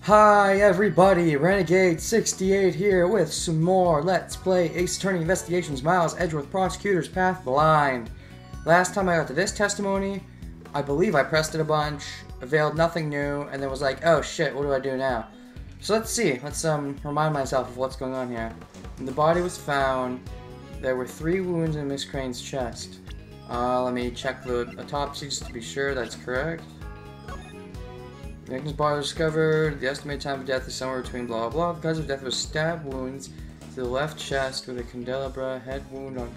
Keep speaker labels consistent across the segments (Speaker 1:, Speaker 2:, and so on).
Speaker 1: Hi everybody, Renegade68 here with some more Let's Play Ace Attorney Investigations Miles Edgeworth Prosecutor's Path Blind. Last time I got to this testimony, I believe I pressed it a bunch, availed nothing new, and then was like, oh shit, what do I do now? So let's see, let's remind myself of what's going on here. When the body was found, there were 3 wounds in Miss Crane's chest. Let me check the autopsy just to be sure that's correct. The victim's body was discovered. The estimated time of death is somewhere between blah blah blah. The cause of death was stab wounds to the left chest with a candelabra, head wound on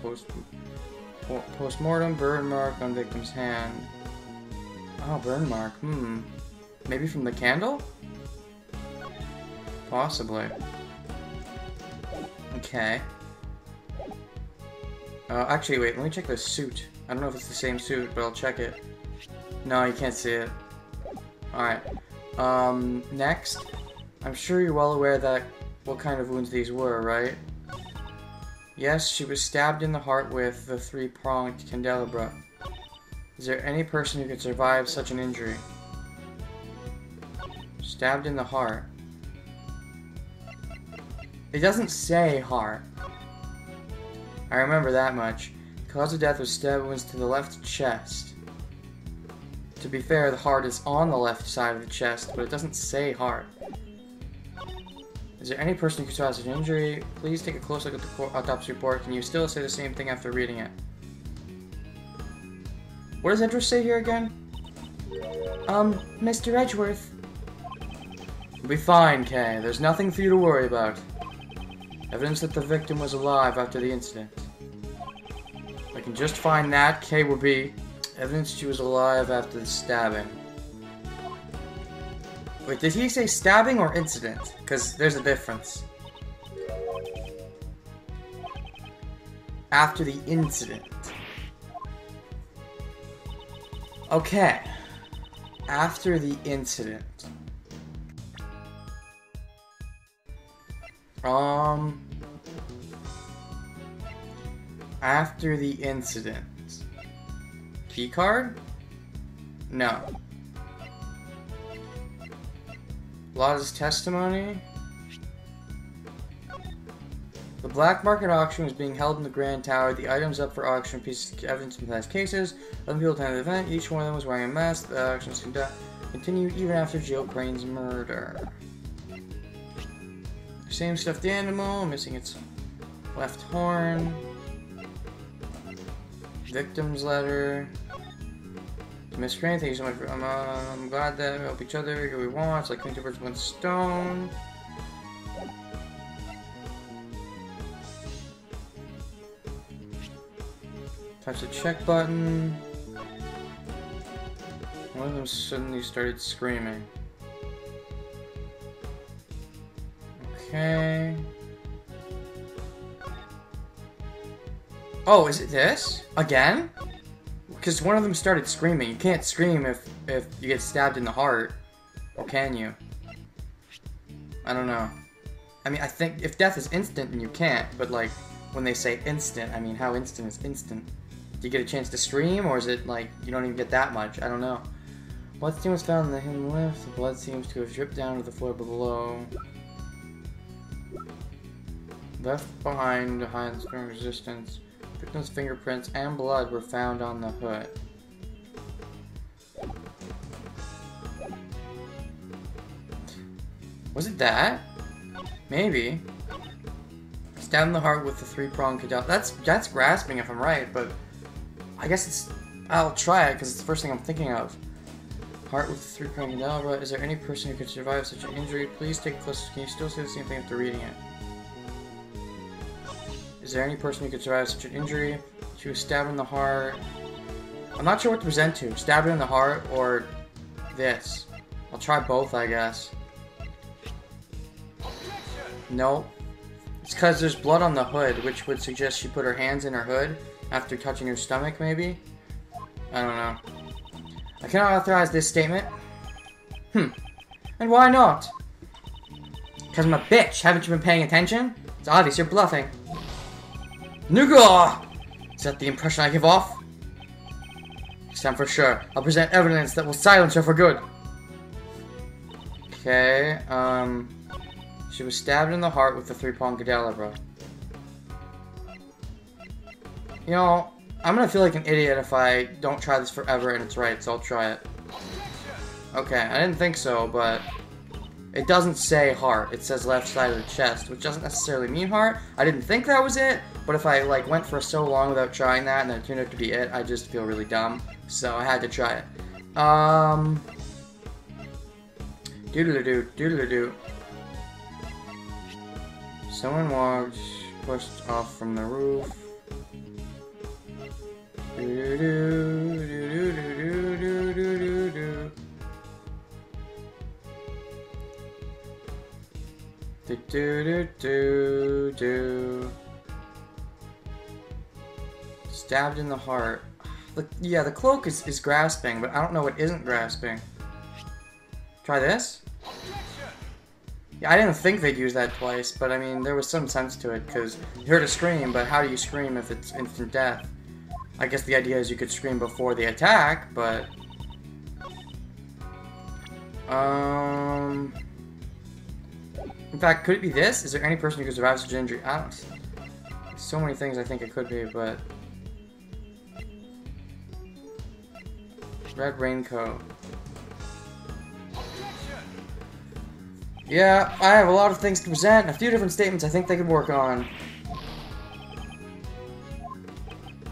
Speaker 1: post-mortem, burn mark on victim's hand. Oh, burn mark. Maybe from the candle? Possibly. Okay. Actually, wait, let me check the suit. I don't know if it's the same suit, but I'll check it. No, you can't see it. Alright. Next. I'm sure you're well aware that what kind of wounds these were, right? Yes, she was stabbed in the heart with the 3-pronged candelabra. Is there any person who could survive such an injury? Stabbed in the heart. It doesn't say heart. I remember that much. The cause of death was stab wounds to the left chest. To be fair, the heart is on the left side of the chest, but it doesn't say heart. Is there any person who could survive such an injury? Please take a close look at the autopsy report. Can you still say the same thing after reading it? What does Edgeworth say here again? Mr. Edgeworth. You'll be fine, Kay. There's nothing for you to worry about. Evidence that the victim was alive after the incident. If I can just find that, Kay will be evidence she was alive after the stabbing. Wait, did he say stabbing or incident? Because there's a difference. After the incident. Okay. After the incident. After the incident. Key card? No. Law's testimony? The black market auction was being held in the Grand Tower. The items up for auction, pieces of evidence in past cases. 11 people attended the event. Each one of them was wearing a mask. The auctions continued even after Jill Crane's murder. Same stuffed animal, missing its left horn. Victim's letter. Miss Crane, thank you so much for, I'm glad that we help each other, here we want, it's like 2 birds, 1 stone. Touch the check button. One of them suddenly started screaming. Okay. Oh, is it this? Again? Because one of them started screaming. You can't scream if you get stabbed in the heart. Or can you? I don't know. I mean, I think if death is instant, then you can't. But, like, when they say instant, I mean, how instant is instant? Do you get a chance to scream? Or is it, like, you don't even get that much? I don't know. Blood stain was found in the hidden lift. The blood seems to have dripped down to the floor below. Left behind to hide strong resistance. Victim's fingerprints and blood were found on the hood. Was it that? Maybe. Stabbed in the heart with the 3-pronged candelabra. That's grasping if I'm right, but I guess it's. I'll try it because it's the first thing I'm thinking of. Heart with the 3-pronged candelabra. Is there any person who could survive such an injury? Please take a close. Can you still say the same thing after reading it? Is there any person who could survive such an injury? She was stabbed in the heart. I'm not sure what to present to. Stabbed in the heart or this. I'll try both, I guess. No. It's because there's blood on the hood, which would suggest she put her hands in her hood after touching her stomach, maybe? I don't know. I cannot authorize this statement. And why not? Because I'm a bitch. Haven't you been paying attention? It's obvious you're bluffing. Nougat! Is that the impression I give off? This time for sure. I'll present evidence that will silence her for good. Okay, she was stabbed in the heart with the 3-pronged algebra. You know, I'm gonna feel like an idiot if I don't try this forever and it's right, so I'll try it. Okay, I didn't think so, but it doesn't say heart. It says left side of the chest, which doesn't necessarily mean heart. I didn't think that was it, but if I like went for so long without trying that and then it turned out to be it, I just feel really dumb. So I had to try it. Doodle-doo, doodle-doo. Someone walked, pushed off from the roof. Do-do-do-do-do-do-do-do-do-do. Do-do-do-do-do. Stabbed in the heart. Yeah, the cloak is grasping, but I don't know what isn't grasping. Try this? Yeah, I didn't think they'd use that twice, but I mean, there was some sense to it, because you heard a scream, but how do you scream if it's instant death? I guess the idea is you could scream before the attack, but... In fact, could it be this? Is there any person who could survive such an injury? I don't... So many things I think it could be, but... Red raincoat. Yeah, I have a lot of things to present, and a few different statements I think they could work on.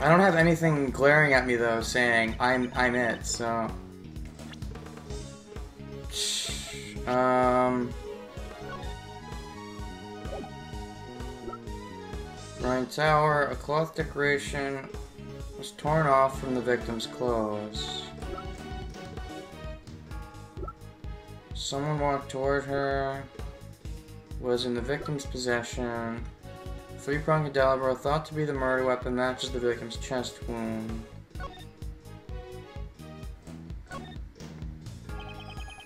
Speaker 1: I don't have anything glaring at me though saying I'm it, so... Rhine Tower, a cloth decoration was torn off from the victim's clothes. Someone walked toward her, was in the victim's possession. 3-pronged candelabra, thought to be the murder weapon, matches the victim's chest wound.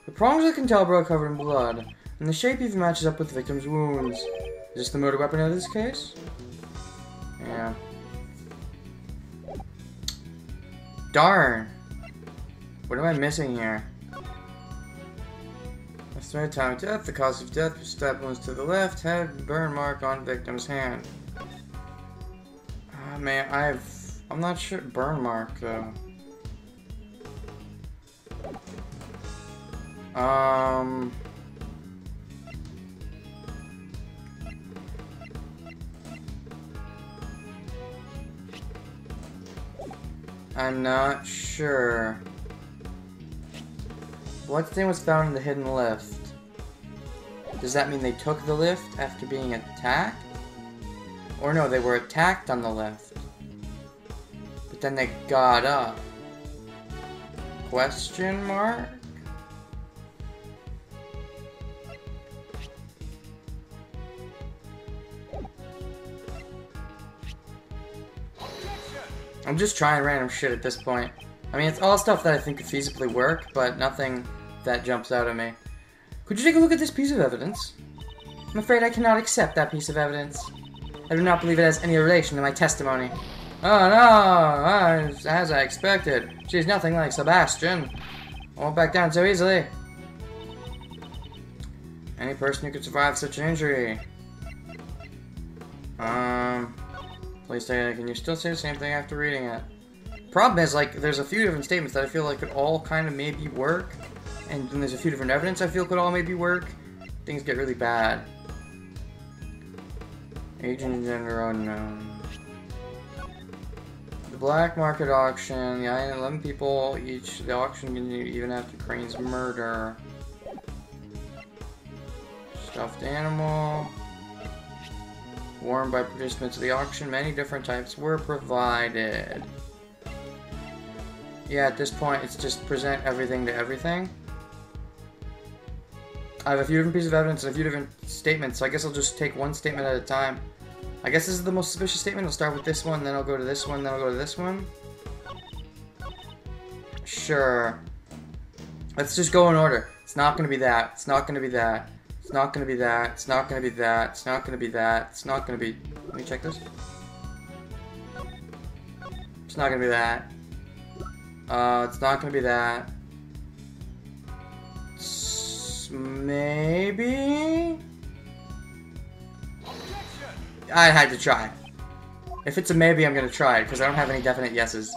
Speaker 1: The prongs of the candelabra are covered in blood, and the shape even matches up with the victim's wounds. Is this the murder weapon in this case? Yeah. Darn! What am I missing here? Estimated time of death. The cause of death was stab wounds to the left head, burn mark on victim's hand. Ah, man, I'm not sure. Burn mark, though. I'm not sure. Bloodstain was found in the hidden lift. Does that mean they took the lift after being attacked? Or no, they were attacked on the lift. But then they got up. Question mark? I'm just trying random shit at this point. I mean, it's all stuff that I think could feasibly work, but nothing that jumps out at me. Could you take a look at this piece of evidence? I'm afraid I cannot accept that piece of evidence. I do not believe it has any relation to my testimony. Oh no, as I expected. She's nothing like Sebastian. I won't back down so easily. Any person who could survive such an injury. Please say, can you still say the same thing after reading it? Problem is, like, there's a few different statements that I feel like could all kind of maybe work, and then there's a few different evidence I feel could all maybe work. Things get really bad. Age and gender unknown. The black market auction. Yeah, 11 people each. The auction continued even after Crane's murder. Stuffed animal. Worn by participants of the auction. Many different types were provided. Yeah, at this point, it's just present everything to everything. I have a few different pieces of evidence and a few different statements, so I guess I'll just take one statement at a time. I guess this is the most suspicious statement. I'll start with this one, then I'll go to this one, then I'll go to this one. Sure. Let's just go in order. It's not gonna be that. It's not gonna be that. It's not gonna be that. It's not gonna be that. It's not gonna be that. It's not gonna be... Let me check this. It's not gonna be that. It's not gonna be that. maybe? I had to try. If it's a maybe, I'm gonna try it, because I don't have any definite yeses.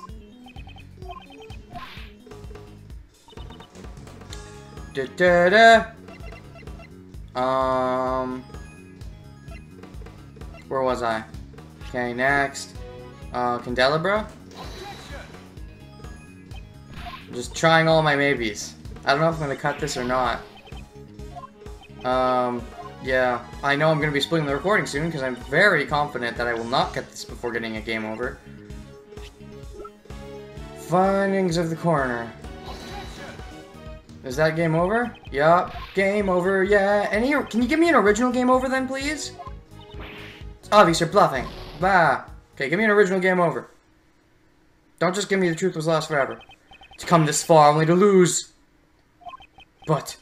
Speaker 1: Where was I? Okay, next. Candelabra? Just trying all my maybes. I don't know if I'm gonna cut this or not. Yeah. I know I'm gonna be splitting the recording soon, because I'm very confident that I will not cut this before getting a game over. Findings of the coroner. Is that game over? Yup. Game over, yeah. Can you give me an original game over then, please? It's obvious you're bluffing. Bah. Okay, give me an original game over. Don't just give me the truth was lost forever. To come this far only to lose. But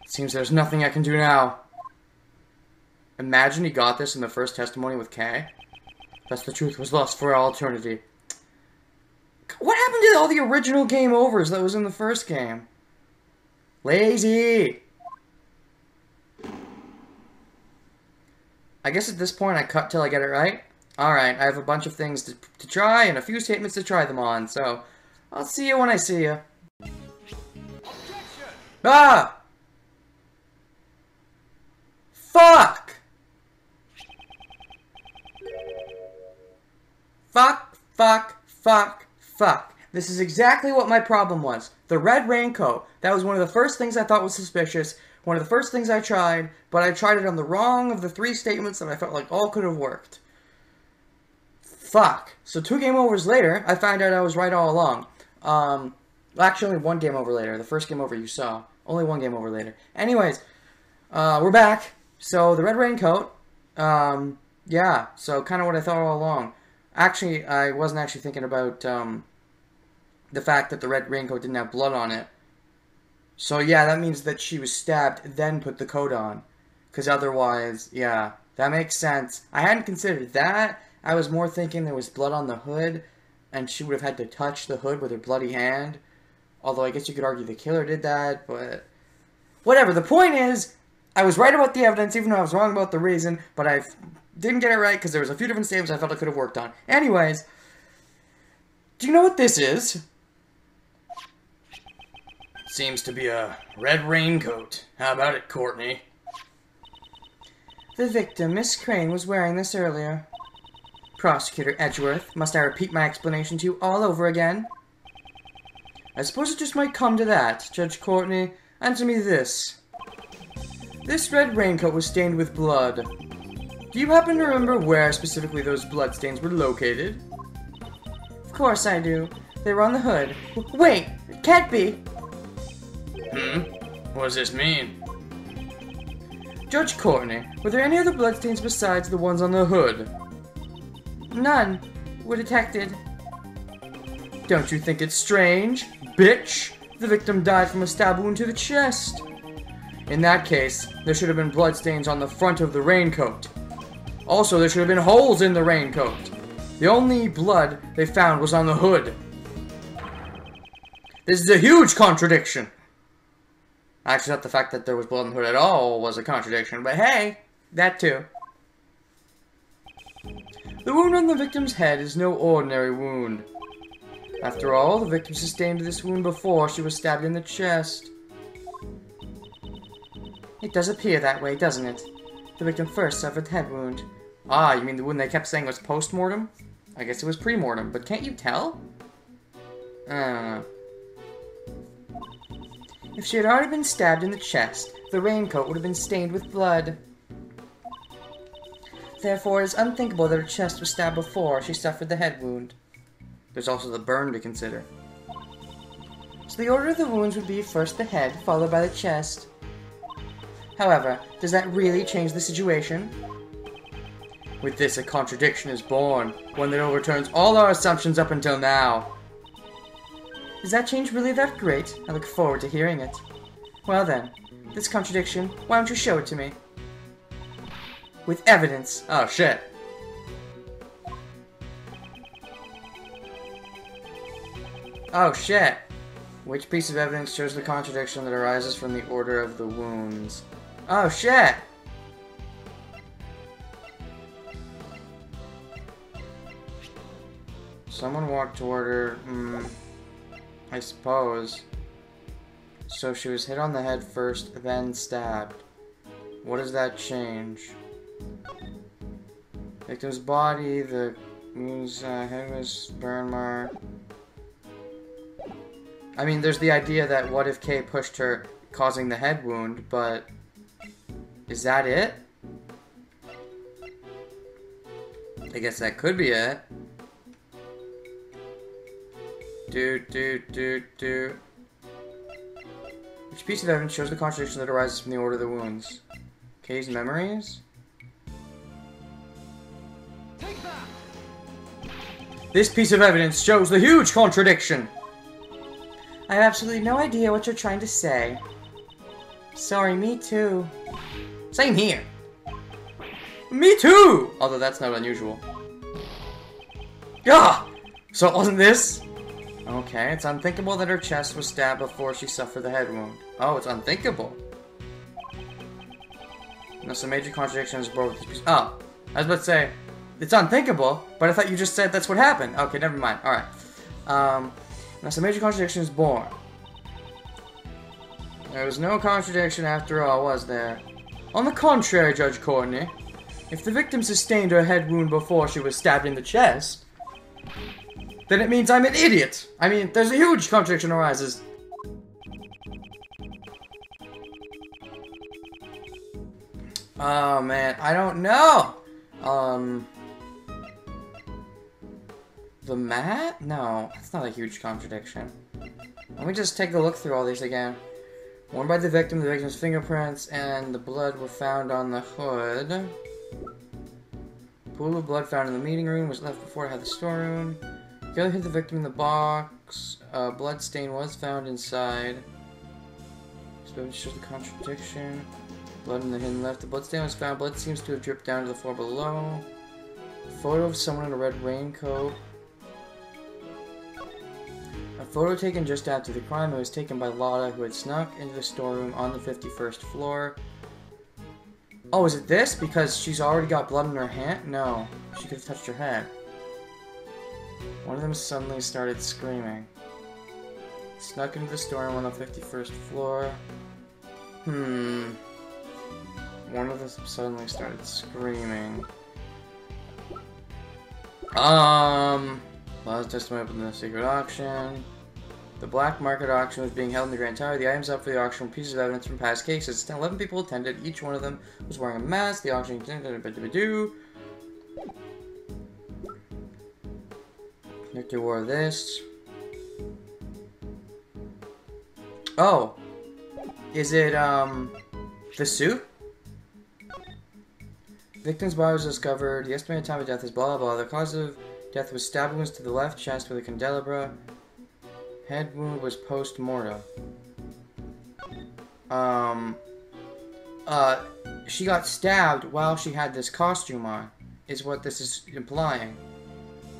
Speaker 1: it seems there's nothing I can do now. Imagine he got this in the first testimony with K. Thus the truth was lost for all eternity. What happened to all the original game overs that was in the first game? Lazy! I guess at this point I cut till I get it right. Alright, I have a bunch of things to try and a few statements to try them on, so I'll see you when I see you. Ah! Fuck! Fuck, fuck, fuck, fuck. This is exactly what my problem was. The red raincoat. That was one of the first things I thought was suspicious. One of the first things I tried, but I tried it on the wrong of the 3 statements that I felt like all could have worked. Fuck. So 2 game overs later, I found out I was right all along. Actually, only 1 game over later. The first game over you saw. Only 1 game over later. Anyways, we're back. So the red raincoat, yeah, so kind of what I thought all along. Actually, I wasn't actually thinking about the fact that the red raincoat didn't have blood on it. So yeah, that means that she was stabbed, then put the coat on. Because otherwise, yeah, that makes sense. I hadn't considered that. I was more thinking there was blood on the hood, and she would have had to touch the hood with her bloody hand. Although I guess you could argue the killer did that, but whatever. The point is, I was right about the evidence, even though I was wrong about the reason, but I didn't get it right because there was a few different statements I felt I could have worked on. Anyways, do you know what this is? Seems to be a red raincoat. How about it, Courtney? The victim, Miss Crane, was wearing this earlier. Prosecutor Edgeworth, must I repeat my explanation to you all over again? I suppose it just might come to that. Judge Courtney, answer me this. This red raincoat was stained with blood. Do you happen to remember where specifically those bloodstains were located? Of course I do. They were on the hood. Wait! It can't be! What does this mean? Judge Courtney, were there any other bloodstains besides the ones on the hood? None were detected. Don't you think it's strange? Bitch! The victim died from a stab wound to the chest. In that case, there should have been bloodstains on the front of the raincoat. Also, there should have been holes in the raincoat. The only blood they found was on the hood. This is a huge contradiction. Actually, not the fact that there was blood on the hood at all was a contradiction, but hey, that too. The wound on the victim's head is no ordinary wound. After all, the victim sustained this wound before she was stabbed in the chest. It does appear that way, doesn't it? The victim first suffered the head wound. Ah, you mean the wound they kept saying was post-mortem? I guess it was pre-mortem, but can't you tell? I don't know. If she had already been stabbed in the chest, the raincoat would have been stained with blood. Therefore, it is unthinkable that her chest was stabbed before she suffered the head wound. There's also the burn to consider. So the order of the wounds would be first the head, followed by the chest. However, does that really change the situation? With this, a contradiction is born, one that overturns all our assumptions up until now. Is that change really that great? I look forward to hearing it. Well then, this contradiction, why don't you show it to me? With evidence. Oh shit. Oh shit. Which piece of evidence shows the contradiction that arises from the order of the wounds? Oh, shit! Someone walked toward her. I suppose. So she was hit on the head first, then stabbed. What does that change? Victim's body, the wound's head was burn mark. I mean, there's the idea that what if Kay pushed her, causing the head wound, but is that it? I guess that could be it. Which piece of evidence shows the contradiction that arises from the order of the wounds? Kay's memories?
Speaker 2: Take that.
Speaker 1: This piece of evidence shows the huge contradiction! I have absolutely no idea what you're trying to say. Sorry, me too. Same here. Me too! Although that's not unusual. Ah! So it wasn't this? Okay, it's unthinkable that her chest was stabbed before she suffered the head wound. Oh, it's unthinkable. That's a major contradiction is both this piece. Oh, I was about to say, it's unthinkable, but I thought you just said that's what happened. Okay, never mind. Alright. That's a major contradiction is born. There was no contradiction after all, was there? On the contrary, Judge Courtney, if the victim sustained her head wound before she was stabbed in the chest, then it means I'm an idiot! I mean, there's a huge contradiction arises. Oh man, I don't know! The mat? No, that's not a huge contradiction. Let me just take a look through all these again. Worn by the victim's fingerprints, and the blood were found on the hood. Pool of blood found in the meeting room was left before it had the storeroom. Killer hit the victim in the box. Blood stain was found inside. So it shows the contradiction. Blood in the hidden left. The blood stain was found. Blood seems to have dripped down to the floor below. Photo of someone in a red raincoat. A photo taken just after the crime. It was taken by Lotta, who had snuck into the storeroom on the 51st floor. Oh, is it this? Because she's already got blood in her hand? No. She could have touched her head. One of them suddenly started screaming. Snuck into the storeroom on the 51st floor. One of them suddenly started screaming. Last testimony opened the secret auction. The black market auction was being held in the Grand Tower. The items up for the auction were pieces of evidence from past cases. 11 people attended. Each one of them was wearing a mask. The auction Victor wore this. Oh! Is it, the suit? Victim's body was discovered. The estimated time of death is blah blah. The cause of death was stab wounds to the left chest with a candelabra. Head wound was post-mortem. She got stabbed while she had this costume on, is what this is implying.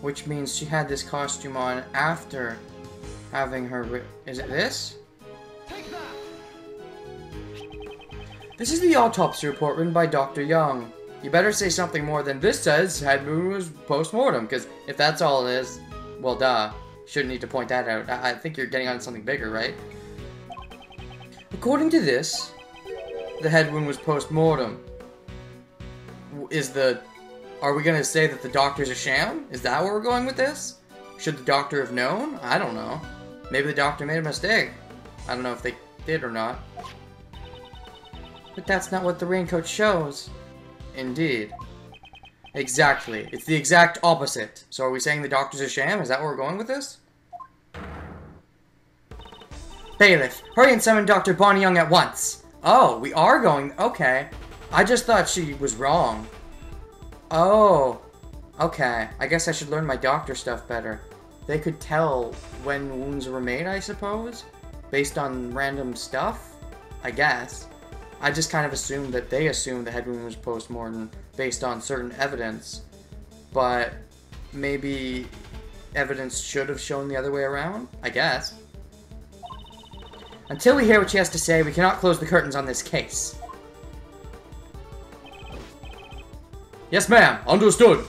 Speaker 1: Which means she had this costume on after having her... Is it this?
Speaker 2: Take that.
Speaker 1: This is the autopsy report written by Dr. Young. You better say something more than this says head wound was post-mortem, because if that's all it is, well duh. Shouldn't need to point that out. I think you're getting on something bigger, right? According to this, the head wound was post-mortem. Are we gonna say that the doctor's a sham? Is that where we're going with this? Should the doctor have known? I don't know. Maybe the doctor made a mistake. I don't know if they did or not. But that's not what the raincoat shows. Indeed. Exactly. It's the exact opposite. So are we saying the doctor's a sham? Is that where we're going with this? Bailiff, hurry and summon Dr. Bonnie Young at once. Oh, we are going... Okay. I just thought she was wrong. Oh. Okay. I guess I should learn my doctor stuff better. They could tell when wounds were made, I suppose? Based on random stuff? I guess. I just kind of assumed that they assumed the head wound was post-mortem based on certain evidence. But maybe evidence should have shown the other way around? I guess. Until we hear what she has to say, we cannot close the curtains on this case. Yes, ma'am. Understood.